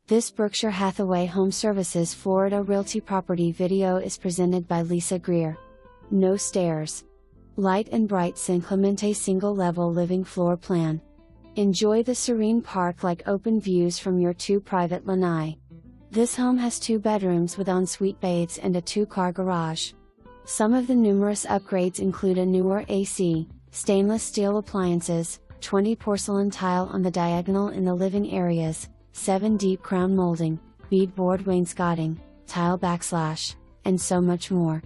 This Berkshire Hathaway HomeServices Florida Realty property video is presented by Lisa Greer. No stairs. Light and bright San Clemente single-level living floor plan. Enjoy the serene park-like open views from your 2 private lanai. This home has 2 bedrooms with ensuite baths and a 2-car garage. Some of the numerous upgrades include a newer AC, stainless steel appliances, 20 porcelain tile on the diagonal in the living areas, 7 deep crown molding, beadboard wainscoting, tile backslash, and so much more.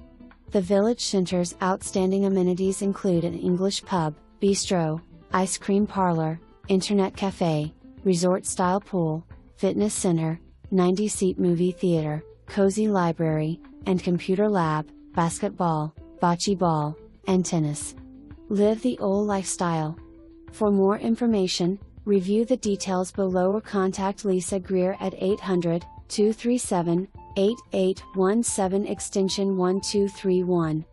The village center's outstanding amenities include an English pub, bistro, ice cream parlor, internet cafe, resort-style pool, fitness center, 90-seat movie theater, cozy library, and computer lab, basketball, bocce ball, and tennis. Live the Ole Lifestyle. For more information, review the details below or contact Lisa Greer at 800-237-8817 extension 1231.